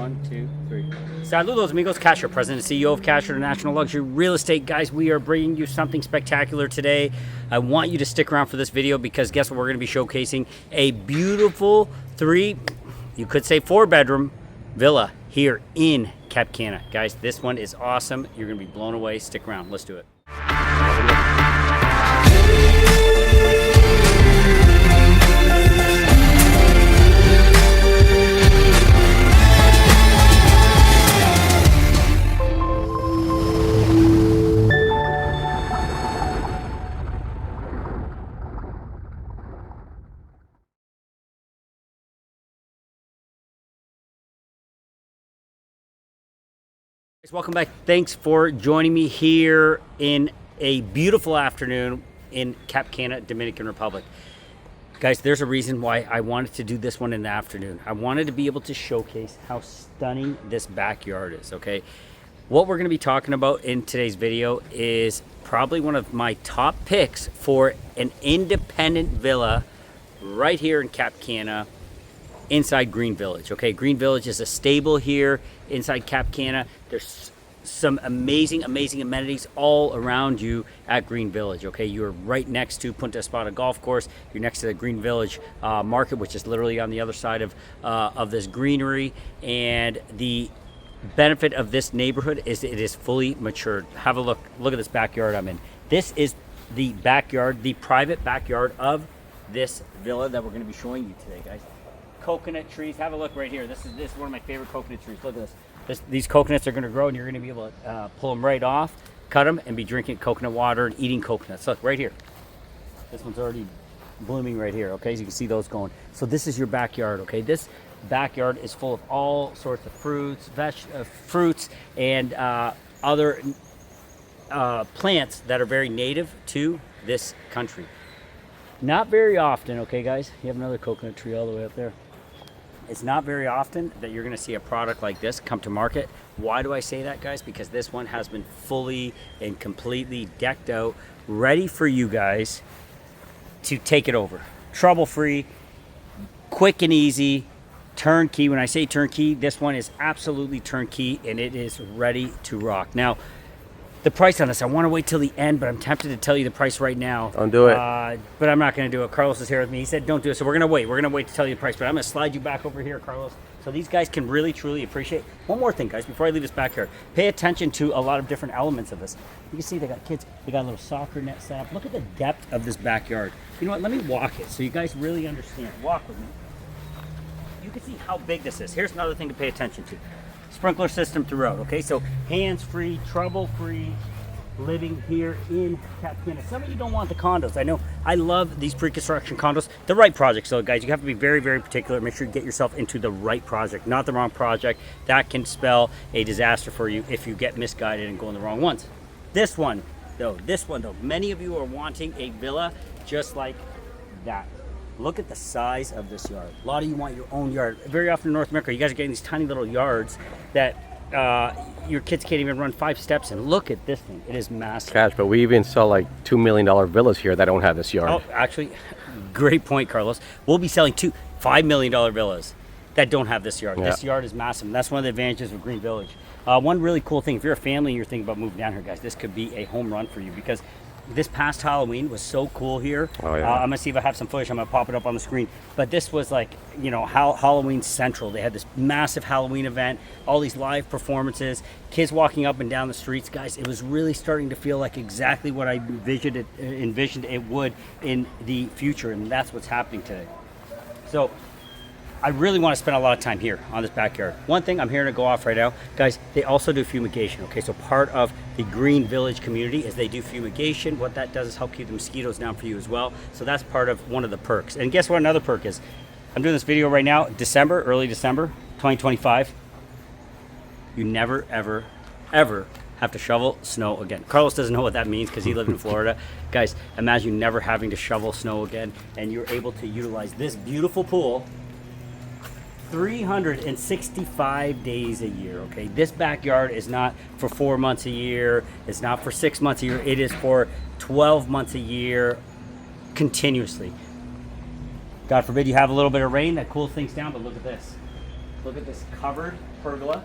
1, 2, 3. Saludos, amigos. Casher, President and CEO of Casher International Luxury Real Estate. Guys, we are bringing you something spectacular today. I want you to stick around for this video because guess what? We're going to be showcasing a beautiful 3, you could say 4-bedroom villa here in Cap Cana. Guys, this one is awesome. You're going to be blown away. Stick around. Let's do it. Welcome back. Thanks for joining me here in a beautiful afternoon in Cap Cana, Dominican Republic. Guys, there's a reason why I wanted to do this one in the afternoon. I wanted to be able to showcase how stunning this backyard is, okay? What we're going to be talking about in today's video is probably one of my top picks for an independent villa right here in Cap Cana, inside Green Village. Okay, Green Village is a stable here inside Cap Cana. There's some amazing amenities all around you at Green Village. Okay, you're right next to Punta Espada Golf Course. You're next to the Green Village market, which is literally on the other side of this greenery. And the benefit of this neighborhood is it is fully matured. Have a look at this backyard I'm in. This is the backyard, the private backyard of this villa that we're going to be showing you today, guys. Coconut trees. Have a look right here. This is one of my favorite coconut trees. Look at this. These coconuts are going to grow, and you're going to be able to pull them right off, cut them, and be drinking coconut water and eating coconuts. Look right here. This one's already blooming right here. Okay, so you can see those going. So this is your backyard. Okay, this backyard is full of all sorts of fruits, fruits, and other plants that are very native to this country. Not very often. Okay, guys, you have another coconut tree all the way up there. It's not very often that you're going to see a product like this come to market. Why do I say that, guys? Because this one has been fully and completely decked out, ready for you guys to take it over. Trouble-free, quick and easy, turnkey. When I say turnkey, this one is absolutely turnkey, and it is ready to rock. Now, the price on this, I want to wait till the end, but I'm tempted to tell you the price right now. Don't do it. But I'm not going to do it. Carlos is here with me. He said don't do it, so we're going to wait. We're going to wait to tell you the price, but I'm going to slide you back over here, Carlos, so these guys can really, truly appreciate. One more thing, guys, before I leave this back here. Pay attention to a lot of different elements of this. You can see they got kids. They got a little soccer net set up. Look at the depth of this backyard. You know what? Let me walk it so you guys really understand. Walk with me. You can see how big this is. Here's another thing to pay attention to. Sprinkler system throughout, okay? So hands-free, trouble-free, living here in Cap Cana. Some of you don't want the condos. I know. I love these pre-construction condos. The right project. So guys, you have to be very, very particular. Make sure you get yourself into the right project, not the wrong project. That can spell a disaster for you if you get misguided and go in the wrong ones. This one though, many of you are wanting a villa just like that. Look at the size of this yard. A lot of you want your own yard. Very often in North America, you guys are getting these tiny little yards that your kids can't even run 5 steps in. Look at this thing. It is massive. Cash, but we even sell like $2 million villas here that don't have this yard. Oh, actually, great point, Carlos. We'll be selling 2 $5 million villas that don't have this yard. Yeah. This yard is massive, and that's one of the advantages of Green Village. One really cool thing, if you're a family and you're thinking about moving down here, guys, this could be a home run for you because this past Halloween was so cool here. Oh, yeah. I'm gonna see if I have some footage. I'm gonna pop it up on the screen. But this was like, you know, Halloween Central. They had this massive Halloween event, all these live performances, kids walking up and down the streets. Guys, it was really starting to feel like exactly what I envisioned it would in the future, and that's what's happening today. So I really want to spend a lot of time here on this backyard. One thing I'm here to go off right now, guys, they also do fumigation, okay? So part of the Green Village community is they do fumigation. What that does is help keep the mosquitoes down for you as well. So that's part of one of the perks. And guess what another perk is? I'm doing this video right now, early December, 2025. You never, ever, ever have to shovel snow again. Carlos doesn't know what that means because he lived in Florida. Guys, imagine never having to shovel snow again, and you're able to utilize this beautiful pool 365 days a year, okay? This backyard is not for 4 months a year. It's not for 6 months a year. It is for 12 months a year continuously. God forbid you have a little bit of rain that cools things down, but look at this. Look at this covered pergola.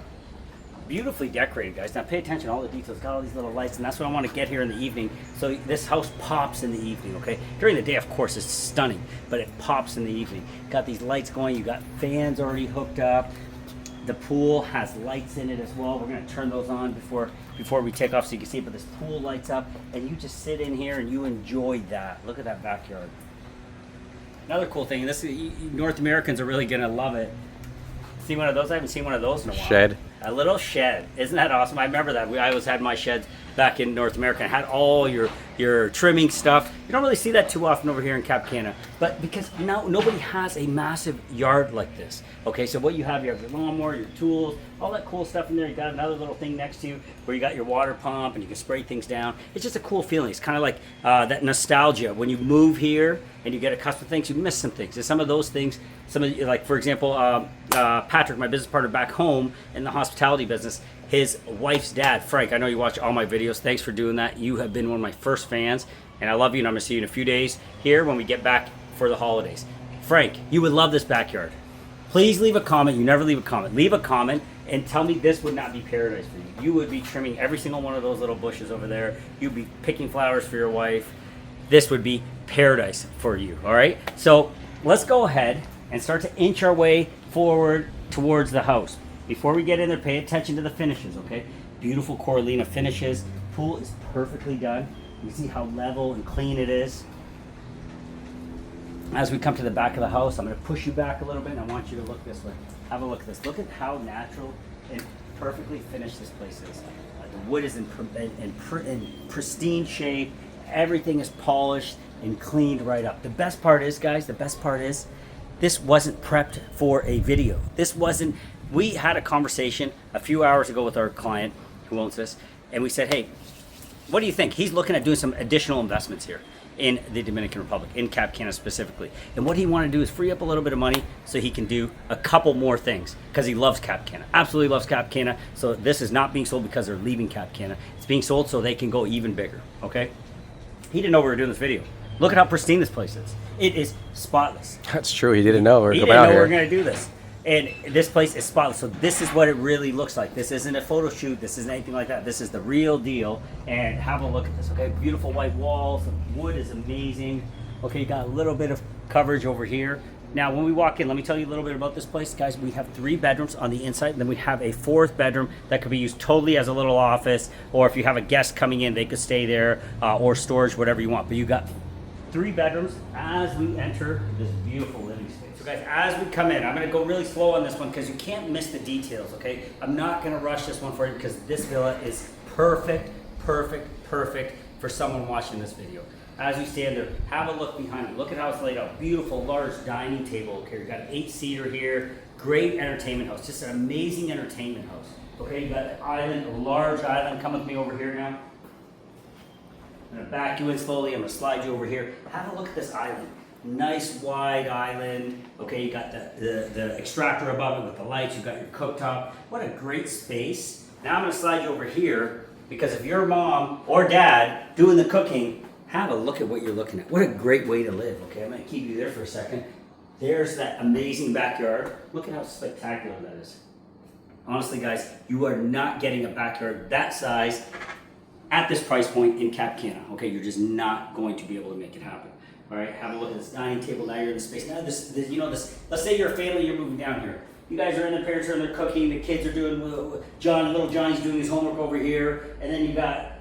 Beautifully decorated, guys. Now pay attention to all the details. Got all these little lights, and that's what I want to get here in the evening. So this house pops in the evening, okay? During the day, of course, it's stunning, but it pops in the evening. Got these lights going. You got fans already hooked up. The pool has lights in it as well. We're gonna turn those on before we take off so you can see, but this pool lights up, and you just sit in here and you enjoy that. Look at that backyard. Another cool thing, and this North Americans are really gonna love it. See one of those? I haven't seen one of those in a while. Shed. A little shed. Isn't that awesome? I remember that. I always had my sheds back in North America. I had all your trimming stuff. You don't really see that too often over here in Cap Cana. But because now nobody has a massive yard like this. Okay, so what you have your lawnmower, your tools, all that cool stuff in there. You got another little thing next to you where you got your water pump and you can spray things down. It's just a cool feeling. It's kind of like that nostalgia. When you move here and you get accustomed to things, you miss some things. And some of those things, like for example, Patrick, my business partner back home in the hospitality business, his wife's dad, Frank, I know you watch all my videos. Thanks for doing that. You have been one of my first fans, and I love you, and I'm going to see you in a few days here when we get back for the holidays. Frank, you would love this backyard. Please leave a comment. You never leave a comment. Leave a comment and tell me this would not be paradise for you. You would be trimming every single one of those little bushes over there. You'd be picking flowers for your wife. This would be paradise for you, all right? So let's go ahead and start to inch our way forward towards the house. Before we get in there, pay attention to the finishes, okay? Beautiful Coralina finishes. Pool is perfectly done. You see how level and clean it is. As we come to the back of the house, I'm going to push you back a little bit, and I want you to look this way. Have a look at this. Look at how natural and perfectly finished this place is. The wood is in pristine shape. Everything is polished and cleaned right up. The best part is, guys, this wasn't prepped for a video. We had a conversation a few hours ago with our client who owns this, and we said, hey, what do you think? He's looking at doing some additional investments here in the Dominican Republic, in Cap Cana specifically. And what he wanted to do is free up a little bit of money so he can do a couple more things, because he loves Cap Cana, absolutely loves Cap Cana. So this is not being sold because they're leaving Cap Cana. It's being sold so they can go even bigger, okay? He didn't know we were doing this video. Look at how pristine this place is. It is spotless. That's true. He didn't know we were He coming didn't out know we here. were going to do this. And this place is spotless. So this is what it really looks like. This isn't a photo shoot. This isn't anything like that. This is the real deal. And have a look at this, okay? Beautiful white walls. The wood is amazing. Okay, you got a little bit of coverage over here. Now, when we walk in, let me tell you a little bit about this place. Guys, we have 3 bedrooms on the inside, and then we have a 4th bedroom that could be used totally as a little office, or if you have a guest coming in, they could stay there, or storage, whatever you want. But you got 3 bedrooms as we enter this beautiful living space. So guys, as we come in, I'm gonna go really slow on this one because you can't miss the details, okay? I'm not gonna rush this one for you because this villa is perfect for someone watching this video. As you stand there, have a look behind you. Look at how it's laid out. Beautiful, large dining table. Okay, you got an 8-seater here. Great entertainment house. Just an amazing entertainment house. Okay, you got an island, a large island. Come with me over here now. I'm gonna back you in slowly. I'm gonna slide you over here. Have a look at this island. Nice wide island. Okay, you got the extractor above it with the lights. You got your cooktop. What a great space. Now I'm gonna slide you over here because if you're mom or dad doing the cooking, have a look at what you're looking at. What a great way to live. Okay, I'm gonna keep you there for a second. There's that amazing backyard. Look at how spectacular that is. Honestly, guys, you are not getting a backyard that size at this price point in Cap Cana. Okay, you're just not going to be able to make it happen. All right, have a look at this dining table. Now you're in the space. Now this, let's say you're a family, you're moving down here. You guys are in, the parents are in there cooking, the kids are doing, little Johnny's doing his homework over here, and then you got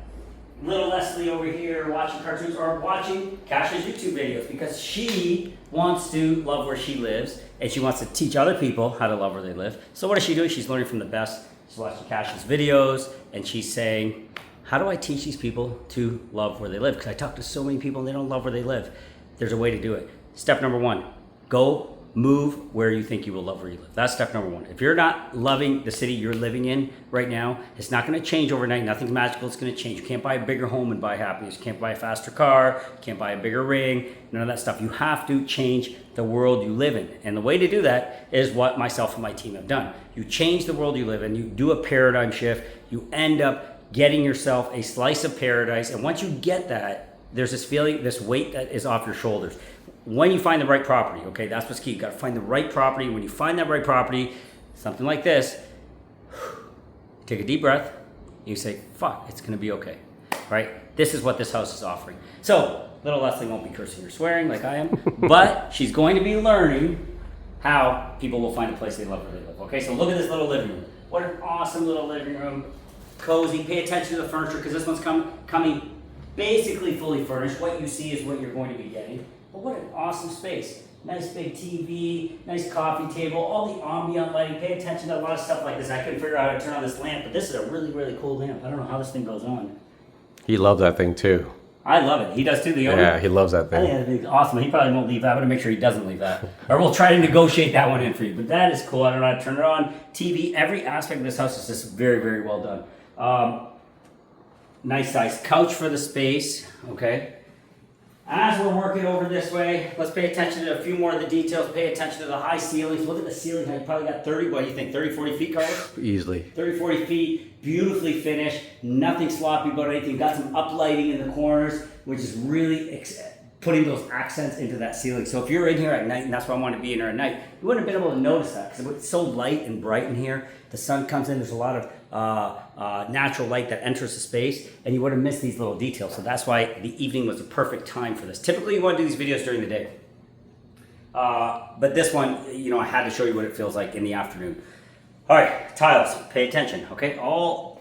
little Leslie over here watching cartoons or watching Cash's YouTube videos because she wants to love where she lives and she wants to teach other people how to love where they live. So what is she doing? She's learning from the best. She's watching Cash's videos and she's saying, how do I teach these people to love where they live? Because I talk to so many people and they don't love where they live. There's a way to do it. Step number 1, go move where you think you will love where you live. That's step number 1. If you're not loving the city you're living in right now, it's not going to change overnight. Nothing's magical. It's going to change. You can't buy a bigger home and buy happiness. You can't buy a faster car. You can't buy a bigger ring. None of that stuff. You have to change the world you live in. And the way to do that is what myself and my team have done. You change the world you live in. You do a paradigm shift. You end up getting yourself a slice of paradise. And once you get that, there's this feeling, this weight that is off your shoulders. When you find the right property, okay, that's what's key. You got to find the right property. When you find that right property, something like this, take a deep breath, and you say, fuck, it's gonna be okay, right? This is what this house is offering. So, little Leslie won't be cursing or swearing like I am, but she's going to be learning how people will find a place they love where they live. Okay, so look at this little living room. What an awesome little living room. Cozy, pay attention to the furniture because this one's coming basically fully furnished. What you see is what you're going to be getting. But what an awesome space. Nice big TV, nice coffee table, all the ambient lighting. Pay attention to a lot of stuff like this. I couldn't figure out how to turn on this lamp, but this is a really, really cool lamp. I don't know how this thing goes on. He loves that thing too. I love it. He does too, the owner. Yeah, he loves that I think thing. that'd be awesome. He probably won't leave that. I'm going to make sure he doesn't leave that. Or we'll try to negotiate that one in for you. But that is cool. I don't know how to turn it on. TV, every aspect of this house is just very, very well done. Nice size couch for the space. Okay. As we're working over this way, let's pay attention to a few more of the details. Pay attention to the high ceilings. Look at the ceiling height. You probably got 30, what do you think, 30, 40 feet, Carlos? Easily. 30, 40 feet, beautifully finished, nothing sloppy about anything. You've got some uplighting in the corners, which is really putting those accents into that ceiling. So if you're in here at night, and that's why I want to be in here at night, you wouldn't have been able to notice that because it's so light and bright in here. The sun comes in, there's a lot of natural light that enters the space, and you would have missed these little details. So that's why the evening was the perfect time for this. Typically, you want to do these videos during the day. But this one, you know, I had to show you what it feels like in the afternoon. All right, tiles, pay attention, okay?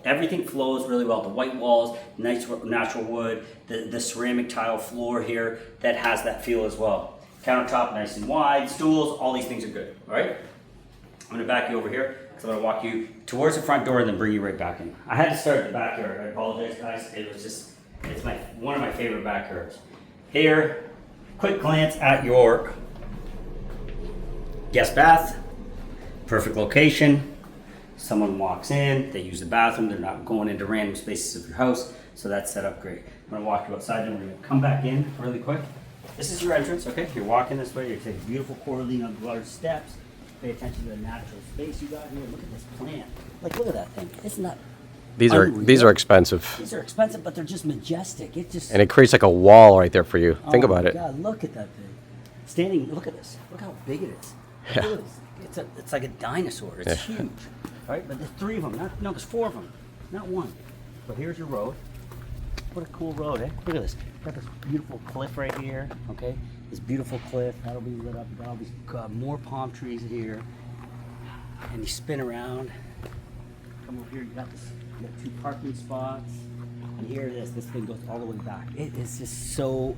Everything flows really well. The white walls, nice natural wood, the ceramic tile floor here that has that feel as well. Countertop nice and wide, stools, all these things are good, all right? I'm gonna back you over here. So I'm gonna walk you towards the front door and then bring you right back in. I had to start at the backyard. I apologize, guys. It was just, it's one of my favorite backyards. Here, quick glance at your guest bath. Perfect location. Someone walks in, they use the bathroom, they're not going into random spaces of your house, so that's set up great. I'm gonna walk you outside, then we're gonna come back in really quick. This is your entrance, okay? You're walking this way, you're taking beautiful Coralina large steps. Pay attention to the natural space you got here. Look at this plant. Like, look at that thing. Isn't that These are expensive. These are expensive, but they're just majestic. It just And it creates like a wall right there for you. Think about it. God, look at that thing. Standing, look at this. Look how big it is. Yeah. Look at this. It's like a dinosaur. It's huge. All right, but there's three of them. There's four of them, not one. But here's your road. What a cool road, eh? Look at this. Got this beautiful cliff right here, okay? This beautiful cliff, that'll be lit up. That'll be more palm trees here. And you spin around. Come over here, you got 2 parking spots. And here it is, this thing goes all the way back. It is just so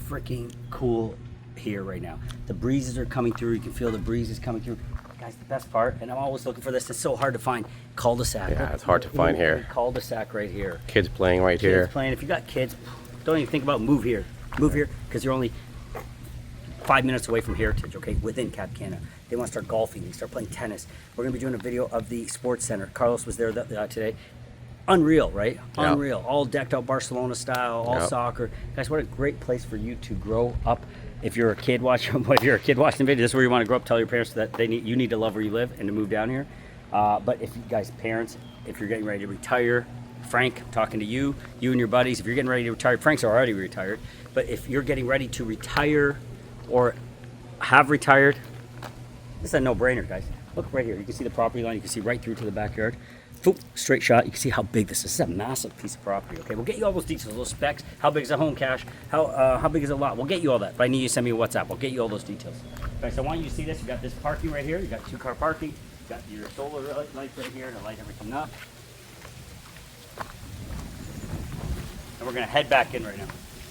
freaking cool here right now. The breezes are coming through, you can feel the breezes coming through. Guys, the best part, and I'm always looking for this, it's so hard to find, cul-de-sac. Yeah, it's hard to find here. Cul-de-sac right here. Kids playing right here. Kids playing. If you got kids, don't even think about move here. Move here, because you're only 5 minutes away from Heritage, okay, within Cap Cana. They want to start golfing, they start playing tennis. We're going to be doing a video of the sports center. Carlos was there today. Unreal, right? Yep. Unreal. All decked out Barcelona style, all soccer. Guys, what a great place for you to grow up. If you're a kid watching the video, this is where you want to grow up. Tell your parents that you need to love where you live and to move down here. But if you guys, parents, if you're getting ready to retire, Frank, I'm talking to you and your buddies. If you're getting ready to retire, Frank's already retired. But if you're getting ready to retire or have retired, this is a no-brainer, guys. Look right here. You can see the property line. You can see right through to the backyard. Boop, straight shot. You can see how big this is. This is a massive piece of property. Okay, we'll get you all those details, those specs. How big is a home, Cash? How big is a lot? We'll get you all that. But I need you to send me a WhatsApp. We'll get you all those details. Okay, so I want you to see this. You got this parking right here. You got 2-car parking. You got your solar lights right here to light everything up. And we're gonna head back in right now.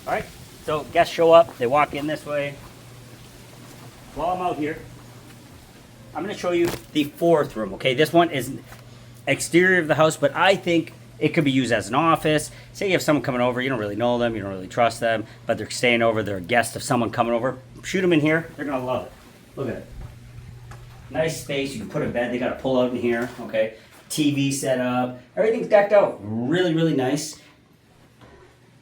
All right. So guests show up. They walk in this way. While I'm out here, I'm going to show you the 4th room, okay? This one is exterior of the house, but I think it could be used as an office. Say you have someone coming over, you don't really know them, you don't really trust them, but they're staying over, they're a guest of someone coming over. Shoot them in here, they're going to love it. Look at it. Nice space, you can put a bed, they got a pull out in here, okay? TV set up, everything's decked out. Really, really nice.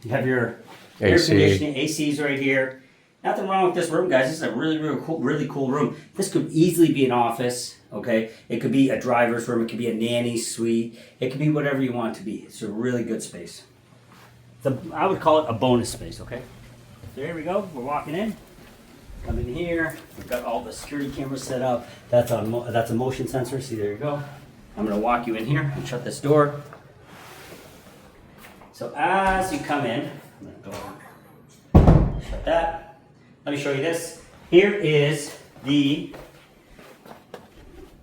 You have your air conditioning, ACs right here. Nothing wrong with this room, guys. This is a really cool room. This could easily be an office, okay? It could be a driver's room. It could be a nanny suite. It could be whatever you want it to be. It's a really good space. I would call it a bonus space, okay? So here we go. We're walking in. Come in here. We've got all the security cameras set up. That's a motion sensor. See, there you go. I'm gonna walk you in here and shut this door. So as you come in, I'm gonna go shut that. Let me show you this. Here is the,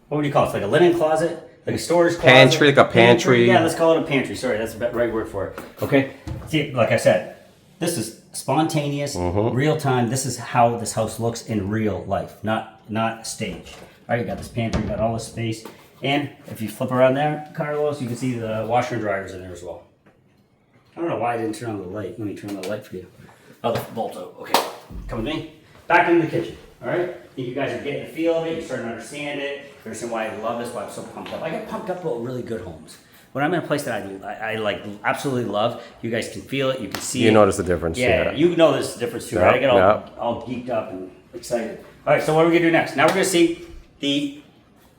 what would you call it? It's like a linen closet, like a storage closet. Pantry, like a pantry. Yeah, let's call it a pantry. Sorry, that's the right word for it. Okay. See, like I said, this is spontaneous, real time. This is how this house looks in real life, not staged. All right, you got this pantry, you got all this space, and if you flip around there, Carlos, you can see the washer and dryers in there as well. I don't know why I didn't turn on the light. Let me turn on the light for you. Oh, the Volto. Okay, come with me. Back into the kitchen. All right, I think you guys are getting the feel of it. You're starting to understand it. You understand why I love this. Why I'm so pumped up. I get pumped up about really good homes. When I'm in a place that I like absolutely love, you guys can feel it. You can see. You it. notice the difference. Yeah, you know there's a difference too, right? I get all geeked up and excited. All right, so what are we gonna do next? Now we're gonna see the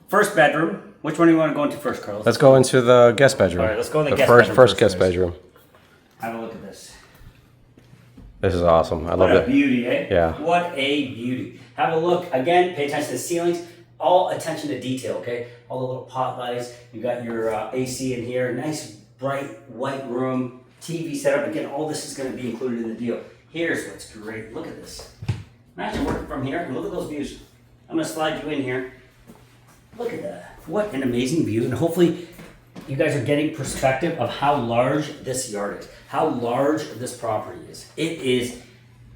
first bedroom. Which one do you want to go into first, Carlos? Let's go into the guest bedroom. All right, let's go in the guest first bedroom first first, guest guys. bedroom. Have a look at this. This is awesome. I love What a it. beauty, eh? Yeah. What a beauty. Have a look. Again, pay attention to the ceilings. All attention to detail, okay? All the little pot lights. You got your AC in here. Nice, bright, white room. TV setup. Again, all this is going to be included in the deal. Here's what's great. Look at this. Imagine working from here. And look at those views. I'm going to slide you in here. Look at that. What an amazing view. And hopefully you guys are getting perspective of how large this yard is, how large this property is. It is,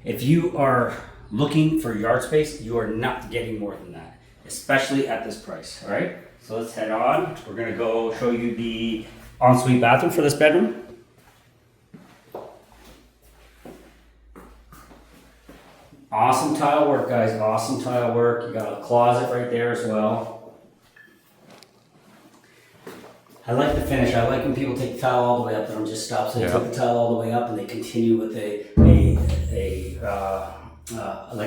if you are looking for yard space, you are not getting more than that, especially at this price, all right? So let's head on. We're gonna go show you the ensuite bathroom for this bedroom. Awesome tile work, guys, awesome tile work. You got a closet right there as well. I like the finish. I like when people take the tile all the way up. They don't just stop. So they take the tile all the way up and they continue with like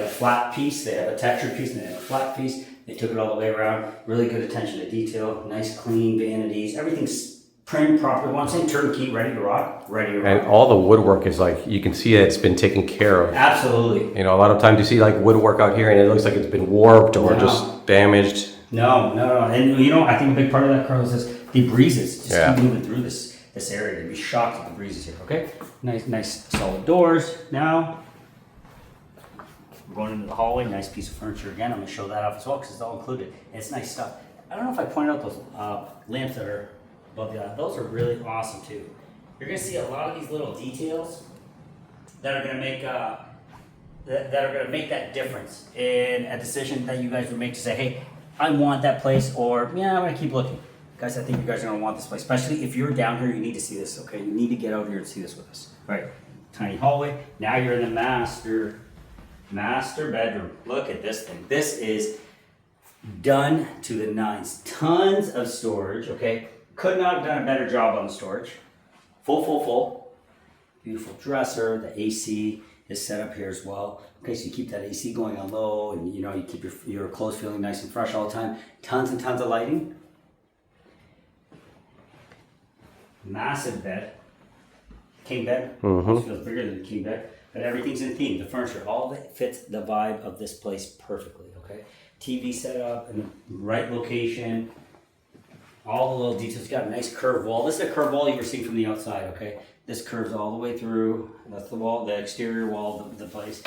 a flat piece. They have a textured piece and they have a flat piece. They took it all the way around. Really good attention to detail. Nice, clean vanities. Everything's primed properly. One saying turnkey, ready to rock, ready to rock. And all the woodwork is like, you can see it's been taken care of. Absolutely. You know, a lot of times you see like woodwork out here and it looks like it's been warped or just damaged. No. And you know, I think a big part of that, Carlos, is the breezes. Just keep moving through this area. You'd be shocked at the breezes here, okay? Nice solid doors. Now, we're going into the hallway. Nice piece of furniture again. I'm gonna show that off as well because it's all included. And it's nice stuff. I don't know if I pointed out those lamps that are above the those are really awesome too. You're gonna see a lot of these little details that are gonna make that difference in a decision that you guys would make to say, hey, I want that place, or yeah, I'm gonna keep looking. Guys, I think you guys are gonna want this place, especially if you're down here, you need to see this, okay? You need to get out here and see this with us. All right, tiny hallway. Now you're in the master bedroom. Look at this thing. This is done to the nines. Tons of storage, okay? Could not have done a better job on the storage. Full. Beautiful dresser. The AC is set up here as well. Okay, so you keep that AC going on low, and you know, you keep your clothes feeling nice and fresh all the time. Tons and tons of lighting. Massive bed. King bed. Feels bigger than the king bed. But everything's in theme. The furniture, all of it fits the vibe of this place perfectly, okay? TV set up in the right location. All the little details. You got a nice curved wall. This is a curved wall you were seeing from the outside, okay? This curves all the way through. That's the wall, the exterior wall of the place.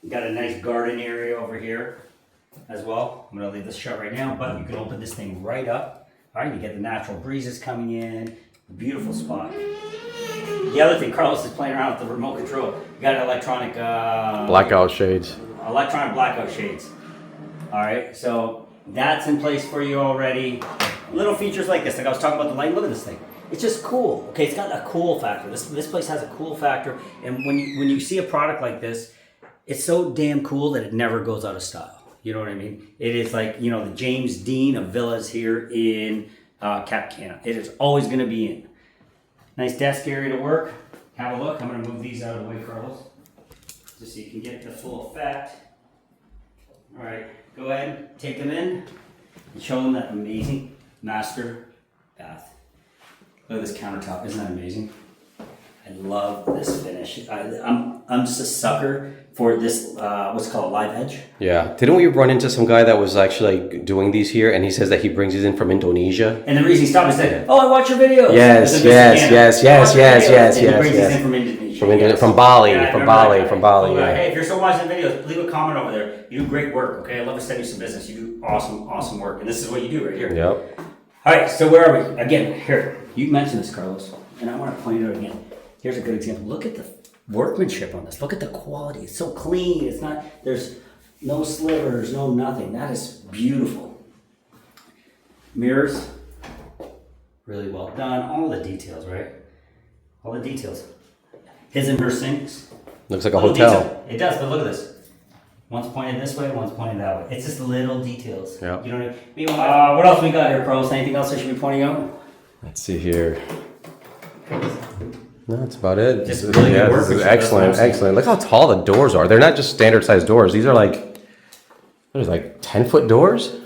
You got a nice garden area over here as well. I'm gonna leave this shut right now, but you can open this thing right up. All right, you get the natural breezes coming in. Beautiful spot. The other thing, Carlos is playing around with the remote control. You got electronic Blackout shades. Electronic blackout shades. All right, so that's in place for you already. Little features like this, like I was talking about the light. Look at this thing. It's just cool. Okay, it's got a cool factor. This place has a cool factor, and when you see a product like this, it's so damn cool that it never goes out of style. You know what I mean? It is like, you know, the James Dean of villas here in Cap Cana. It is always going to be in. Nice desk area to work. Have a look. I'm going to move these out of the way, Carlos, just so you can get the full effect. All right, go ahead, take them in, and show them that amazing master bath. Look at this countertop. Isn't that amazing? I love this finish. I'm just a sucker for this, what's it called, live edge. Yeah. Didn't we run into some guy that was actually like doing these here, and he says that he brings these in from Indonesia? And the reason he stopped and said, "Oh, I watch your videos." Yes. And he brings these in from Indonesia. From Bali. Yeah, From remember Bali. that guy. Yeah. Hey, if you're still watching the videos, leave a comment over there. You do great work. Okay, I'd love to send you some business. You do awesome work, and this is what you do right here. Yep. All right, so where are we? Again, here. You mentioned this, Carlos, and I want to point it out again. Here's a good example. Look at the workmanship on this. Look at the quality. It's so clean. It's not, there's no slivers, no nothing. That is beautiful. Mirrors, really well done. All the details, right? All the details. His and her sinks. Looks like a Little hotel. detail. It does, but look at this. One's pointed this way, one's pointed that way. It's just little details. Yeah. You know what I mean? Meanwhile, what else we got here, Carlos? Anything else I should be pointing out? Let's see here. No, that's about it. Just really good work. This is excellent. Look how tall the doors are. They're not just standard sized doors. These are like, what is it, like 10-foot doors?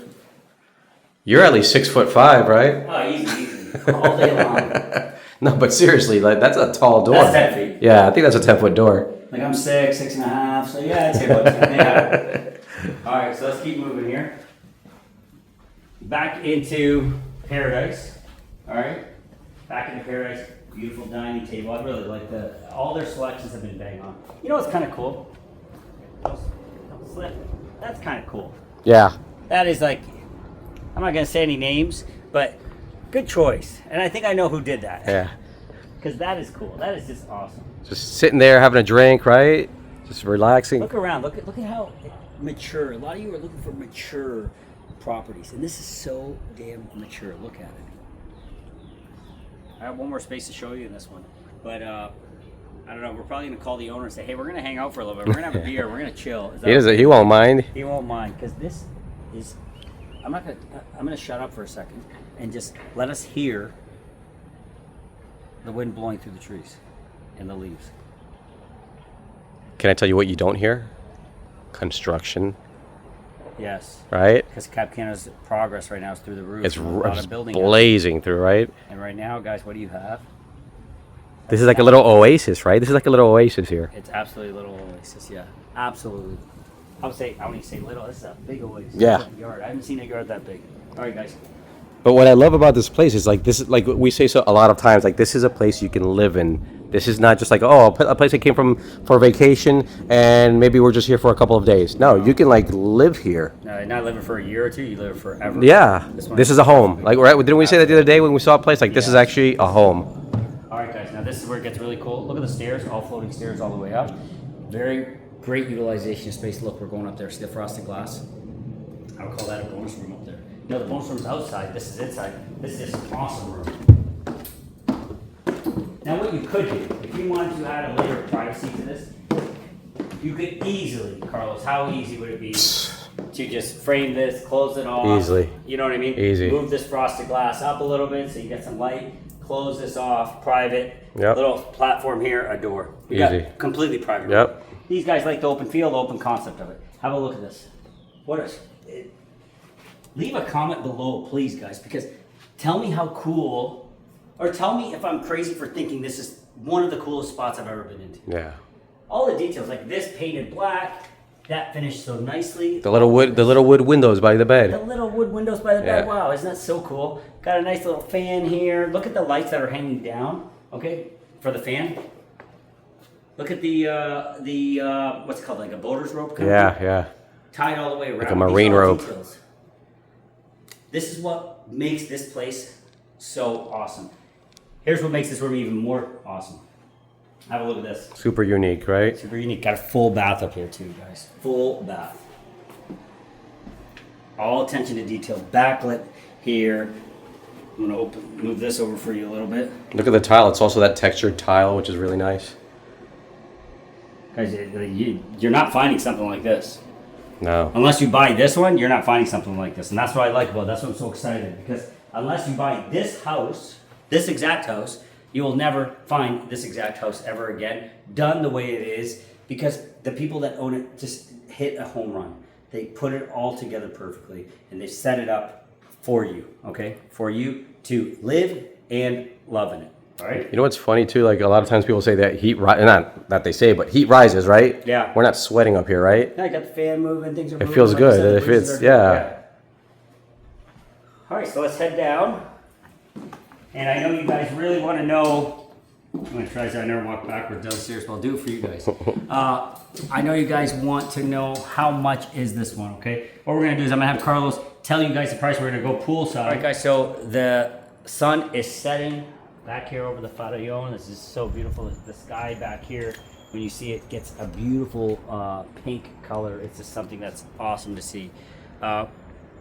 You're at least 6'5", right? Oh, easy. All day long. No, but seriously, like that's a tall door. That's 10 feet. Yeah, I think that's a 10-foot door. Like I'm 6.5, so yeah, I'd say about 10. Yeah. All right, so let's keep moving here. Back into paradise. All right, back into paradise. Beautiful dining table. I really like all their selections have been bang on. You know what's kind of cool? Don't slip. That's kind of cool. Yeah. That is like, I'm not gonna say any names, but good choice. And I think I know who did that. Yeah. Because that is cool. That is just awesome. Just sitting there having a drink, right? Just relaxing. Look around. Look at how mature. A lot of you are looking for mature properties, and this is so damn mature. Look at it. I have one more space to show you in this one, but I don't know. We're probably gonna call the owner and say, "Hey, we're gonna hang out for a little bit. We're gonna have a beer. We're gonna chill." Is that He won't mind. He won't mind because this is. I'm gonna shut up for a second and just let us hear the wind blowing through the trees and the leaves. Can I tell you what you don't hear? Construction. Yes. Right? Because Cap Cana's progress right now is through the roof. It's A lot of building blazing through, right? And right now, guys, what do you have? This is like a little oasis, right? This is like a little oasis here. It's absolutely a little oasis, yeah. Absolutely. I wouldn't even say little. This is a big oasis. Yeah. It's a yard. I haven't seen a yard that big. All right, guys. But what I love about this place is like this is like we say so a lot of times, like this is a place you can live in. This is not just like, oh, a place I came from for vacation and maybe we're just here for a couple of days. No, you can like live here. No, you're not living for a year or two. You live forever. Yeah, this is a home. Like, right? Didn't we say that the other day when we saw a place? Like, this is actually a home. All right, guys. Now this is where it gets really cool. Look at the stairs, all floating stairs all the way up. Very great utilization of space. Look, we're going up there. See the frosted glass? I would call that a bonus room up there. No, the bonus room's outside. This is inside. This is an awesome room. Now, what you could do, if you wanted to add a layer of privacy to this, you could easily, Carlos, how easy would it be to just frame this, close it off? Easily. You know what I mean? Easy. Move this frosted glass up a little bit so you get some light. Close this off, private. Yep. Little platform here, a door. We Easy. got completely private. Yep. These guys like the open feel, the open concept of it. Have a look at this. What is it? Leave a comment below, please, guys, because tell me how cool, or tell me if I'm crazy for thinking this is one of the coolest spots I've ever been into. Yeah. All the details, like this painted black, that finished so nicely. The little wood windows by the The bed. little wood windows by the bed. Yeah. Wow, isn't that so cool? Got a nice little fan here. Look at the lights that are hanging down. Okay, for the fan. Look at the what's it called, like a boater's rope kind of Yeah, thing? yeah. Tied all the way around. Like a marine These are all rope. details. This is what makes this place so awesome. Here's what makes this room even more awesome. Have a look at this. Super unique, right? Super unique. Got a full bath up here too, guys. Full bath. All attention to detail. Backlit here. I'm gonna move this over for you a little bit. Look at the tile. It's also that textured tile, which is really nice. Guys, you're not finding something like this. No. Unless you buy this one, you're not finding something like this. And that's what I like about it. That's why I'm so excited. Because unless you buy this house, this exact house, you will never find this exact house ever again, done the way it is, because the people that own it just hit a home run. They put it all together perfectly, and they set it up for you, okay? For you to live and love in it. All right. You know what's funny too? Like a lot of times people say that not that they say, but heat rises, right? Yeah. We're not sweating up here, right? Yeah, I got the fan moving, things are moving. It feels like I good. said, the If breezes it's are good. yeah. All right, so let's head down. And I know you guys really want to know. I'm gonna try so I never walk backwards downstairs, but I'll do it for you guys. I know you guys want to know how much is this one, okay? What we're gonna do is I'm gonna have Carlos tell you guys the price. We're gonna go poolside. All right, guys, so the sun is setting back here over the Farallon. This is so beautiful. The sky back here, when you see it, gets a beautiful pink color. It's just something that's awesome to see. What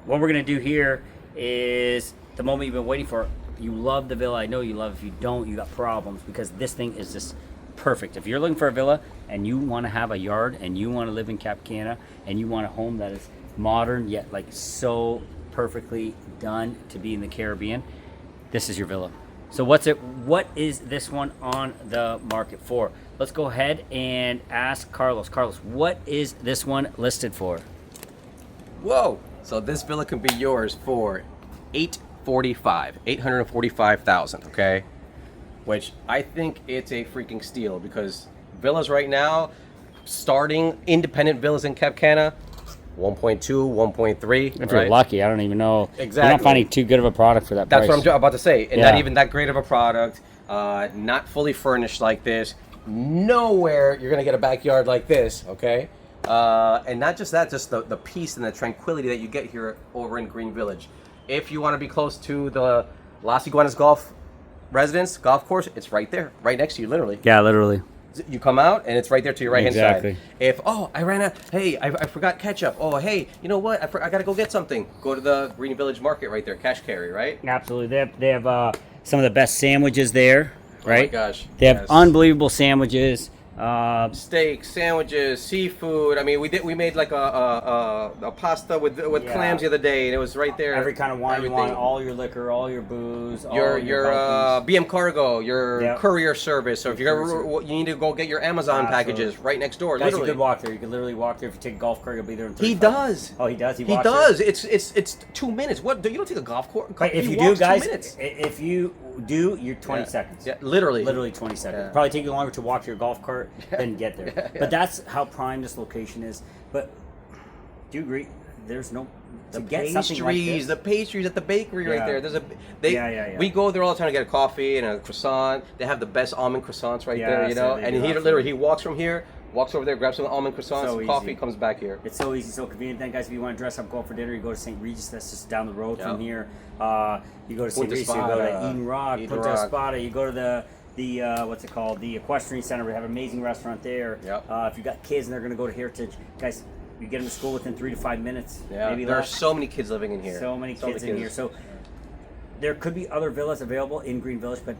we're gonna do here is the moment you've been waiting for. You love the villa. I know you love it. If you don't, you got problems, because this thing is just perfect. If you're looking for a villa and you want to have a yard and you want to live in Cap Cana and you want a home that is modern yet like so perfectly done to be in the Caribbean, this is your villa. So what is this one on the market for? Let's go ahead and ask Carlos. Carlos, what is this one listed for? Whoa! So this villa can be yours for $845,000, okay? Which I think it's a freaking steal, because villas right now, starting independent villas in Cap Cana, 1.2, 1.3. If you're lucky, I don't even know. Exactly. You're not finding too good of a product for that price. That's what I'm about to say. And Yeah. not even that great of a product, not fully furnished like this. Nowhere you're gonna get a backyard like this, okay? And not just that, just the peace and the tranquility that you get here over in Green Village. If you want to be close to the Las Iguanas golf course, it's right there, right next to you, literally. Yeah, literally. You come out and it's right there to your right hand Exactly. side. If I ran out, hey, I forgot ketchup. Oh, hey, you know what? I gotta go get something. Go to the Green Village Market right there, cash carry, right? Absolutely. They have some of the best sandwiches there, right? Oh my gosh. They have yes. unbelievable sandwiches. Steak, sandwiches, seafood. I mean, we made like a pasta with Yeah. clams the other day, and it was right there. Every kind of wine Everything. you want, all your liquor, all your booze, all Your healthies. BM Cargo, your Yep. courier service. So if you Courier you need to go get your Amazon Absolutely. packages right next door, Guys, you literally. could walk there. You could literally walk there. If you take a golf cart, you'll be there in 35 He does. Oh, he does? He walks does. there? It's 2 minutes. What? You don't take a golf course? But if He you do, walks 2 guys, minutes. if you do, you're 20 Yeah. seconds. Yeah, literally. Literally 20 seconds. Yeah. Probably take you longer to walk to your golf cart than get there. Yeah. But that's how prime this location is. But do you agree? There's no to get something like this. The pastries at the bakery right Yeah. there. Yeah. We go there all the time to get a coffee and a croissant. They have the best almond croissants right Yeah, there, you so know. they And do, he absolutely. literally walks from here, walks over there, grabs some almond croissants, So some coffee, easy. comes back here. It's so easy, so convenient. Then, guys, if you want to dress up, go out for dinner, you go to St. Regis. That's just down the road from Yeah. here. You go to St. Punta Regis, you go to Espada, Eden Rock, Eden Punta Rock. Espada. You go to the what's it called? The Equestrian Center. We have an amazing restaurant there. Yep. If you got kids and they're going to go to Heritage, guys, you get them to school within 3 to 5 minutes. Yeah, Maybe there are less. so many kids living in here. So many kids in here. So there could be other villas available in Green Village, but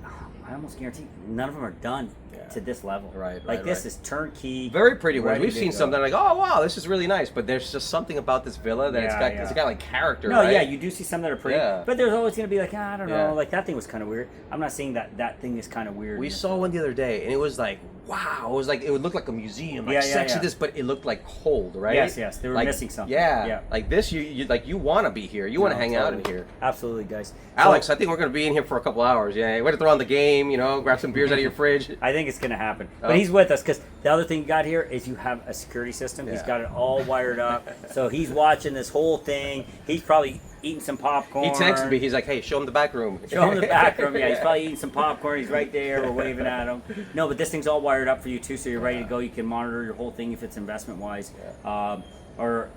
I almost guarantee none of them are done to this level. Right, Like right, this right. is turnkey. Very pretty ones. ready We've to seen go. something like, oh wow, this is really nice. But there's just something about this villa that Yeah, it's got like character. No, right? yeah, you do see some that are pretty, Yeah. but there's always going to be like, I don't know, Yeah. like that thing was kind of weird. I'm not saying that thing is kind of weird. We saw one the other day, and it was like, wow! It was like it would look like a museum, like Yeah, sexy yeah. this, but it looked like cold, right? Yes, they were Like, missing something. Yeah, Yeah. like this, you want to be here. You want to hang out in here. Absolutely, guys. Alex, So, I think we're gonna be in here for a couple hours. Yeah, we're gonna throw on the game. You know, grab some beers out of your fridge. I think it's going to happen. Oh. But he's with us because the other thing you got here is you have a security system. He's Yeah. got it all wired up. So he's watching this whole thing. He's probably eating some popcorn. He texted me. He's like, "Hey, show him the back room." Show him the back room. Yeah, he's probably eating some popcorn. He's right there. We're waving at him. No, but this thing's all wired up for you too, so you're ready to go. You can monitor your whole thing if it's investment wise. Or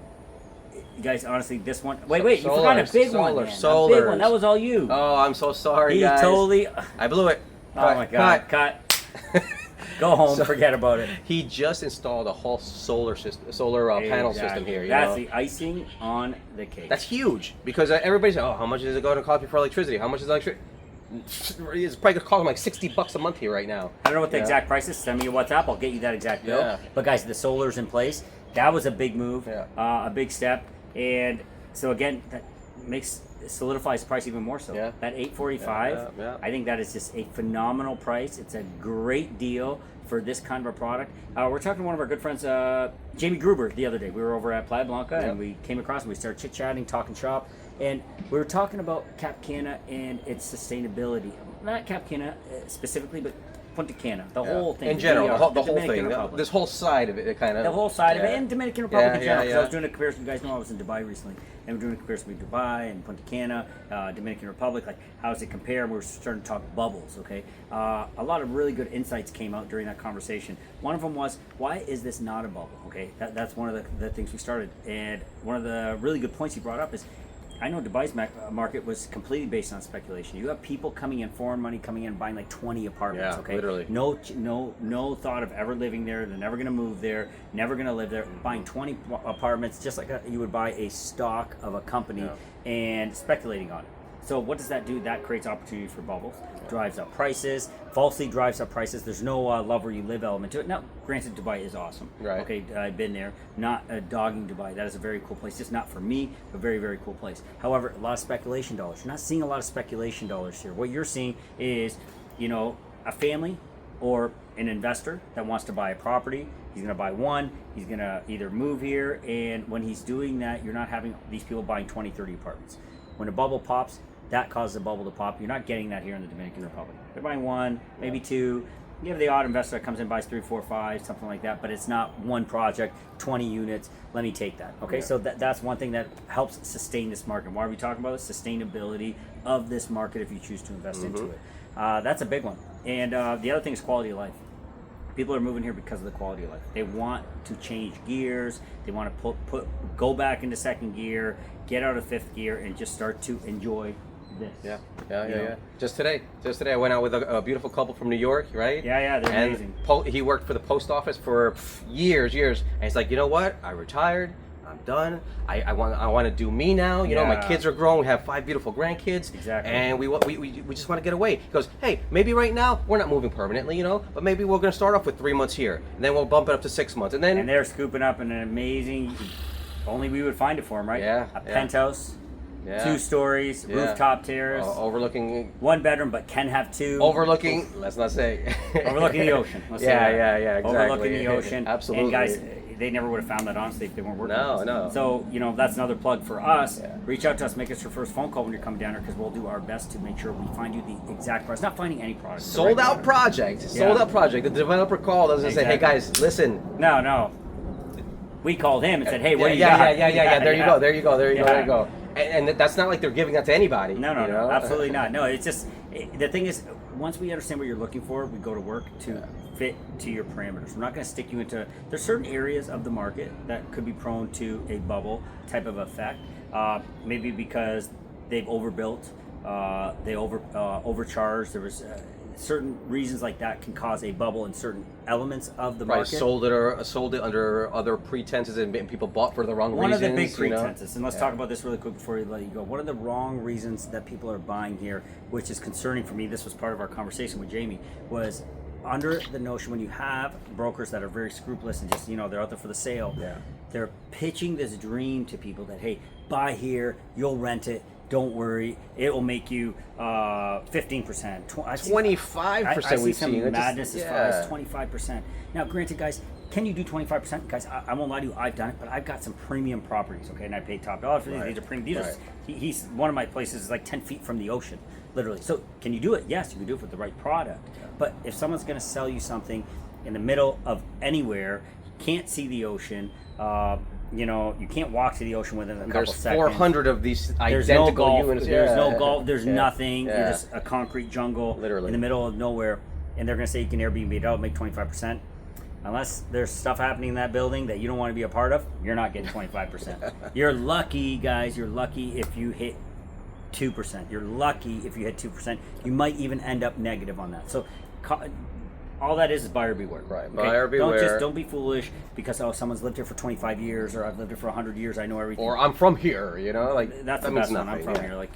you guys, honestly, this one. Wait, you forgot a big one. Man. A big one. That was all you. Oh, I'm so sorry, he guys. totally. I blew it. Oh my God! Cut. Go home. Forget about it. He just installed a whole solar panel system here. You That's know? the icing on the cake. That's huge because everybody's like, oh, how much is it going to cost me for electricity? How much is electricity? It's probably going to cost him like $60 a month here right now. I don't know what the exact price is. Send me a WhatsApp. I'll get you that exact bill. Yeah. But guys, the solar's in place. That was a big move, Yeah. a big step, and so again, that solidifies the price even more so. Yeah. That $845, Yeah. I think that is just a phenomenal price. It's a great deal for this kind of a product. We're talking to one of our good friends, Jamie Gruber, the other day. We were over at Playa Blanca, and we came across and we started chit-chatting, talking shop, And we were talking about Cap Cana and its sustainability. Not Cap Cana specifically, but Punta Cana, the whole thing. In general, the whole Dominican thing. Republic. This whole side of it kind of. The whole side of it, and Dominican Republic in general. 'Cause I was Yeah. doing a comparison. You guys know I was in Dubai recently, and we're doing a comparison between Dubai and Punta Cana, Dominican Republic. Like, how does it compare? And we're starting to talk bubbles. Okay, a lot of really good insights came out during that conversation. One of them was, why is this not a bubble? Okay, that's one of the things we started, and one of the really good points he brought up is, I know Dubai's market was completely based on speculation. You have people coming in, foreign money coming in, buying like 20 apartments. Yeah, okay, literally. No thought of ever living there. They're never going to move there. Never going to live there. Buying 20 apartments, just like you would buy a stock of a company, and speculating on it. So what does that do? That creates opportunities for bubbles, drives up prices, falsely drives up prices. There's no love where you live element to it. Now, granted, Dubai is awesome. Right. Okay, I've been there. Not dogging Dubai. That is a very cool place. Just not for me, but very, very cool place. However, a lot of speculation dollars. You're not seeing a lot of speculation dollars here. What you're seeing is, a family or an investor that wants to buy a property. He's going to buy one. He's going to either move here, and when he's doing that, you're not having these people buying 20, 30 apartments. When a bubble pops, that causes a bubble to pop. You're not getting that here in the Dominican Republic. They're buying one, maybe two. You have the odd investor that comes in, buys 3, 4, 5, something like that, but it's not one project, 20 units. Let me take that. Okay, so that's one thing that helps sustain this market. Why are we talking about the sustainability of this market if you choose to invest into it? That's a big one. And the other thing is quality of life. People are moving here because of the quality of life. They want to change gears. They want to go back into second gear, get out of fifth gear, and just start to enjoy this. Yeah. Just today, I went out with a beautiful couple from New York, right? Yeah, they're and amazing. He worked for the post office for years, and he's like, you know what? I retired. I'm done. I want to do me now. You know, my kids are grown. We have 5 beautiful grandkids. Exactly. And we just want to get away. He goes, hey, maybe right now we're not moving permanently, but maybe we're going to start off with 3 months here, and then we'll bump it up to 6 months, and then. And they're scooping up an amazing. Only we would find it for them, right? A penthouse. 2 stories, rooftop terrace, overlooking 1 bedroom, but can have 2. Overlooking, let's not say. Overlooking the ocean. Let's say that. Exactly. Overlooking the ocean. Absolutely. And guys, they never would have found that honestly if they weren't working. No. So that's another plug for us. Reach out to us, make us your first phone call when you're coming down here, because we'll do our best to make sure we find you the exact price. Not finding any product. Sold out project. The developer called us and said, hey guys, listen. No. We called him and said, hey, what do you got? Yeah. There you go. And that's not like they're giving that to anybody. No, absolutely not. No, it's just, the thing is, once we understand what you're looking for, we go to work to fit to your parameters. We're not going to stick you into, there's certain areas of the market that could be prone to a bubble type of effect. Maybe because they've overbuilt, they overcharged. There was certain reasons like that can cause a bubble in certain elements of the market. Sold it under other pretenses, and people bought for the wrong reasons. One of the big pretenses, and let's talk about this really quick before we let you go. One of the wrong reasons that people are buying here, which is concerning for me, this was part of our conversation with Jamie, was under the notion when you have brokers that are very scrupulous and just, they're out there for the sale, they're pitching this dream to people that, hey, buy here, you'll rent it, don't worry, it will make you 15%, 25%. I see we've some seen madness as far as 25%. Now, granted, guys, can you do 25%? Guys, I won't lie to you, I've done it, but I've got some premium properties, okay, and I paid top dollar for these. These are premium. He's one of my places is like 10 feet from the ocean, literally. So, can you do it? Yes, you can do it with the right product. But if someone's going to sell you something in the middle of anywhere, you can't see the ocean. You can't walk to the ocean within a couple seconds. There's 400 of these there's identical no golf, units. There's no golf. There's nothing. You're just a concrete jungle, literally, in the middle of nowhere. And they're going to say you can Airbnb it out, make 25%. Unless there's stuff happening in that building that you don't want to be a part of, you're not getting 25%. You're lucky, guys. You're lucky if you hit 2%. You're lucky if you hit 2%. You might even end up negative on that. So all that is buyer beware. Right, okay? buyer beware. Don't be foolish because someone's lived here for 25 years or I've lived here for 100 years. I know everything. Or I'm from here. That's the best one. I'm from here.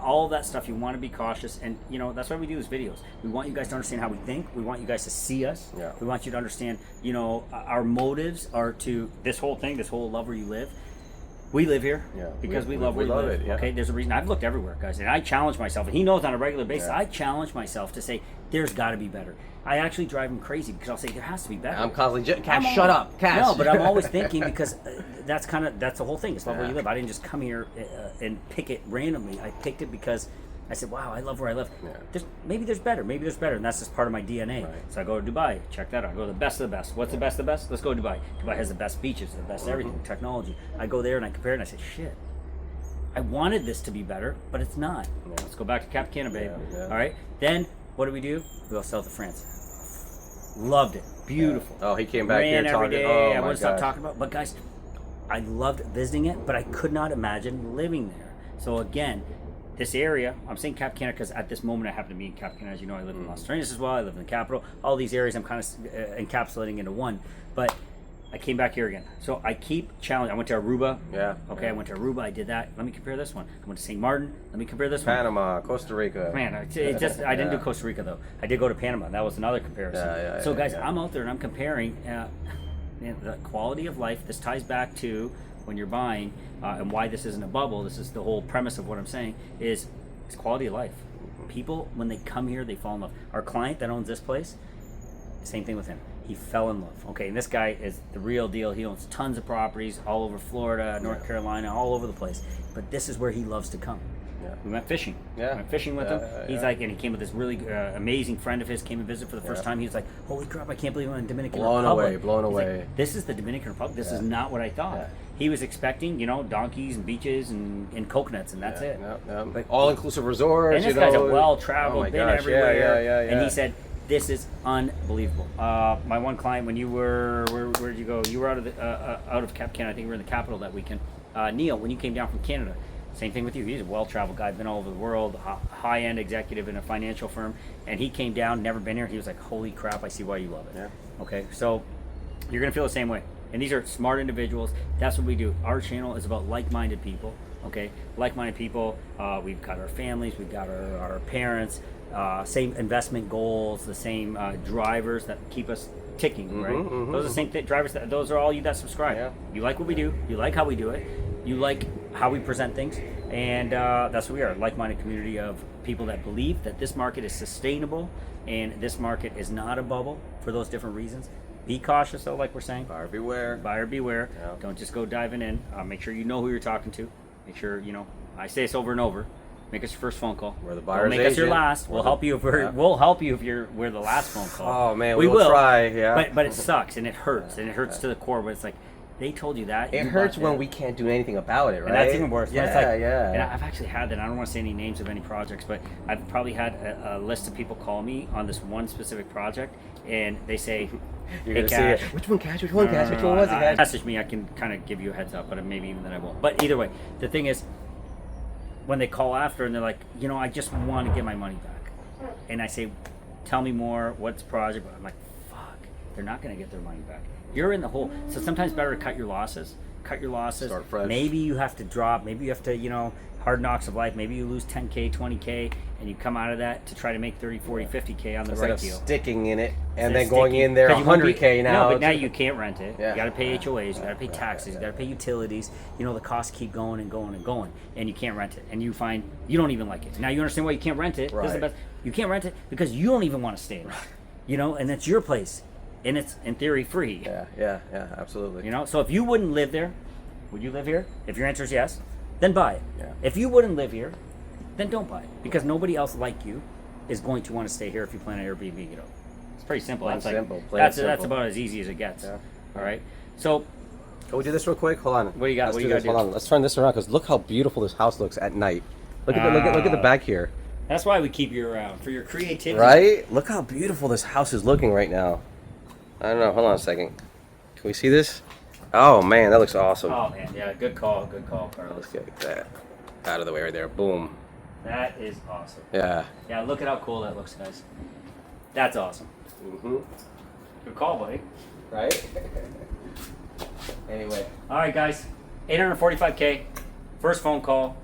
All of that stuff. You want to be cautious, and that's why we do these videos. We want you guys to understand how we think. We want you guys to see us. We want you to understand. Our motives are to this whole thing, this whole love where you live. We live here Yeah, because we we love where we love live. it, yeah. Okay, there's a reason. I've looked everywhere, guys, and I challenge myself. And he knows on a regular basis. Yeah. I challenge myself to say there's got to be better. I actually drive him crazy because I'll say there has to be better. I'm constantly, Cash, I'm shut al- up, Cash. No, but I'm always thinking because that's the whole thing. It's love where Yeah. you live. I didn't just come here and pick it randomly. I picked it because I said, wow, I love where I live. Yeah. Maybe there's better, and that's just part of my DNA. Right. So I go to Dubai, check that out. I go to the best of the best. What's the best of the best? Let's go to Dubai. Dubai has the best beaches, the best everything, technology. I go there and I compare it and I say, shit, I wanted this to be better, but it's not. Yeah. Let's go back to Cap Cana, babe. Yeah. All right. Then what do? We go south of France. Loved it. Beautiful. Oh, he came back Ran here every talking. day. Oh, I my wouldn't stop gosh. talking about. But guys, I loved visiting it, but I could not imagine living there. So again, this area, I'm saying Cap Cana because at this moment I happen to be in Cap Cana. As you know, I live in Las Vegas as well. I live in the capital. All these areas I'm kind of encapsulating into one. But I came back here again. So I keep challenging. I went to Aruba. Yeah. Okay, yeah. I went to Aruba. I did that. Let me compare this one. I went to St. Martin. Let me compare this one. Panama, Costa Rica. Man, I didn't do Costa Rica though. I did go to Panama. That was another comparison. Yeah, So guys, yeah. I'm out there and I'm comparing the quality of life. This ties back to when you're buying and why this isn't a bubble. This is the whole premise of what I'm saying is quality of life. People, when they come here, they fall in love. Our client that owns this place, same thing with him. He fell in love. Okay, and this guy is the real deal. He owns tons of properties all over Florida, North Carolina, all over the place. But this is where he loves to come. Yeah. We went fishing. Yeah. Went fishing with him. He's yeah. like, and he came with this really amazing friend of his. Came and visited for the first time. He was like, "Holy crap! I can't believe I'm in Dominican Republic." Blown He's like, away. this is the Dominican Republic. This is not what I thought. Yeah. He was expecting, donkeys and beaches and coconuts, and that's it. But all-inclusive resorts. and this guy's a well-traveled, Oh my been gosh, everywhere. yeah. And he said, "This is unbelievable." My one client, when you were, where did you go? You were out of Cap Cana. I think we were in the capital that weekend. Neil, when you came down from Canada, same thing with you. He's a well-traveled guy, been all over the world, high-end executive in a financial firm, and he came down, never been here. He was like, "Holy crap! I see why you love it." Yeah. Okay, so you're gonna feel the same way. And these are smart individuals. That's what we do. Our channel is about like-minded people. Okay, like-minded people. We've got our families. We've got our parents. Same investment goals. The same drivers that keep us ticking. Right. Those are the same drivers. Those are all you that subscribe. Yeah. You like what we do. You like how we do it. You like how we present things. And that's what we are. A like-minded community of people that believe that this market is sustainable and this market is not a bubble for those different reasons. Be cautious though, like we're saying. Buyer beware. Buyer beware. Yeah. Don't just go diving in. Make sure you know who you're talking to. Make sure I say this over and over. Make us your first phone call. We're the Don't buyer's make us your agent. last. We'll help you if we'll help you if we're the last phone call. Oh man, we we will will try. Yeah. But it sucks and it hurts and it hurts to the core. But it's like they told you that. It you hurts bought when that. we can't do anything about it, right? And that's even worse. Yeah, It's like, yeah. And I've actually had that. I don't want to say any names of any projects, but I've probably had a list of people call me on this one specific project, and they say, You're "Hey, gonna Cash, see it. Which one, Cash? Which one, Cash? Which one was it, Cash? Message me. I can kind of give you a heads up, but maybe even then I won't. But either way, the thing is, when they call after and they're like, I just want to get my money back, and I say, tell me more. What's the project? I'm like, fuck, they're not going to get their money back. You're in the hole. So sometimes better to cut your losses. Start fresh. Maybe you have to drop. Maybe you have to, hard knocks of life. Maybe you lose 10K, 20K, and you come out of that to try to make 30, 40, 50K on the Instead right of deal. sticking in it and Instead then of going sticking- in there 'cause you won't be- 100K now. No, but now you can't rent it. Yeah. You got to pay HOAs. You got to pay taxes. You got to pay utilities. The costs keep going and going and going, and you can't rent it. And you find you don't even like it. Now you understand why you can't rent it. This is the Right. best. You can't rent it because you don't even want to stay in it. And it's your place, and it's in theory free. Yeah, absolutely. So if you wouldn't live there, would you live here? If your answer is yes, then buy it. Yeah. If you wouldn't live here, then don't buy it because nobody else like you is going to want to stay here if you plan on Airbnb. It's pretty simple. Plain It's like simple, plain that's simple. about as easy as it gets. Yeah. All right. So Can we do this real quick? Hold on. What do you got? Let's What do you this. gotta Hold do? on. Let's turn this around because look how beautiful this house looks at night. Look at the back here. that's why we keep you around for your creativity. Right? Look how beautiful this house is looking right now. I don't know. Hold on a second. Can we see this? Oh man, that looks awesome. Oh man, yeah, good call, Carlos. Let's get that out of the way right there. Boom. That is awesome. Yeah. Yeah, look at how cool that looks, guys. That's awesome. Mhm. Good call, buddy. Right? Anyway. All right, guys. 845K. First phone call.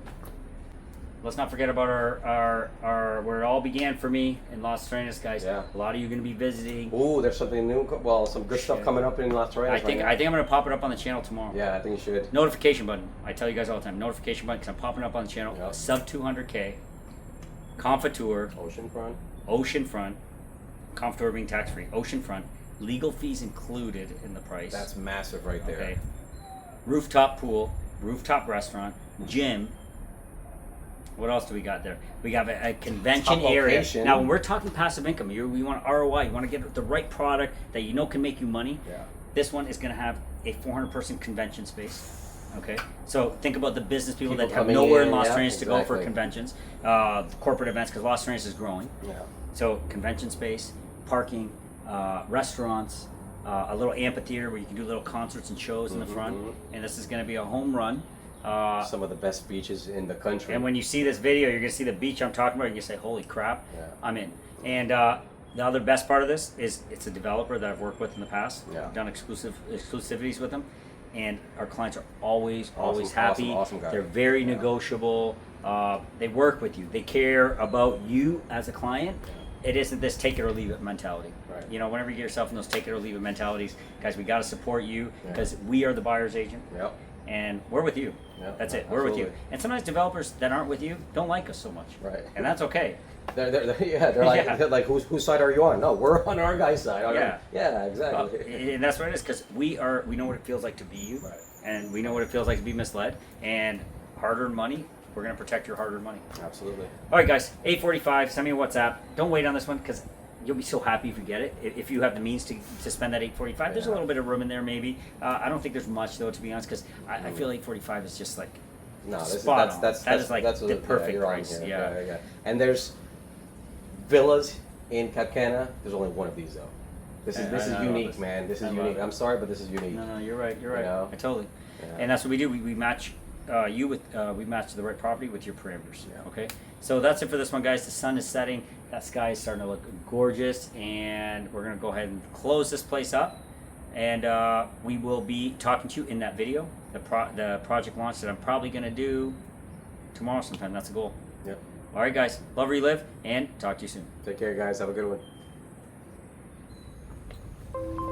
let's not forget about our where it all began for me in Las Terrenas, guys. Yeah. A lot of you are going to be visiting. Ooh, there's something new. Well, some good stuff coming up in Las Terrenas. I think I'm going to pop it up on the channel tomorrow. Yeah, I think you should. Notification button. I tell you guys all the time. Notification button because I'm popping up on the channel. Yep. Sub 200K. Confiture. Oceanfront. Confiture being tax free. Oceanfront. Legal fees included in the price. That's massive right there. Okay. Rooftop pool. Rooftop restaurant. Gym. What else do we got there? We got a convention Top area. location. Now, when we're talking passive income, we want ROI. You want to get the right product that you know can make you money. Yeah. This one is going to have a 400-person convention space. Okay, so think about the business people that have coming nowhere in in, Las yeah, Terrenas to go for exactly. conventions, corporate events, because Las Terrenas is growing. Yeah. So convention space, parking, restaurants, a little amphitheater where you can do little concerts and shows in the front. And this is going to be a home run. Some of the best beaches in the country. And when you see this video, you're going to see the beach I'm talking about. You're going to say, holy crap, Yeah. I'm in. And the other best part of this is it's a developer that I've worked with in the past. Yeah. I've done exclusivities with them. And our clients are always Awesome, happy. awesome guy. They're very negotiable. They work with you. They care about you as a client. It isn't this take it or leave it mentality. Right. You know, whenever you get yourself in those take it or leave it mentalities, guys, we got to support you because we are the buyer's agent. Yep. And we're with you. Yeah, That's it. We're with you. absolutely. And sometimes developers that aren't with you don't like us so much. Right. And that's okay. They're like, Yeah. they're like, whose side are you on? No, we're on our guy's side. Yeah. Yeah, exactly. And that's what it is because we know what it feels like to be you. Right. And we know what it feels like to be misled. And hard-earned money, we're going to protect your hard-earned money. Absolutely. All right, guys, 8:45. Send me a WhatsApp. Don't wait on this one because you'll be so happy if you get it. If you have the means to spend that 8:45, there's a little bit of room in there maybe. I don't think there's much though, to be honest, because I feel 8:45 is just like No, spot on. That is like that's the perfect you're on price. here. Yeah. And there's villas in Cap Cana. There's only one of these though. This is I love unique, this. man. This I is love unique. it. I'm sorry, but this is unique. No, you're right. You're right. You know? I totally. Yeah. And that's what we do. We match you with we match the right property with your parameters. Yeah. Okay. So that's it for this one, guys. The sun is setting. That sky is starting to look gorgeous, and we're gonna go ahead and close this place up. And we will be talking to you in that video, the project launch that I'm probably gonna do tomorrow sometime. That's the goal. Yep. All right, guys. Love where you live, and talk to you soon. Take care, guys. Have a good one.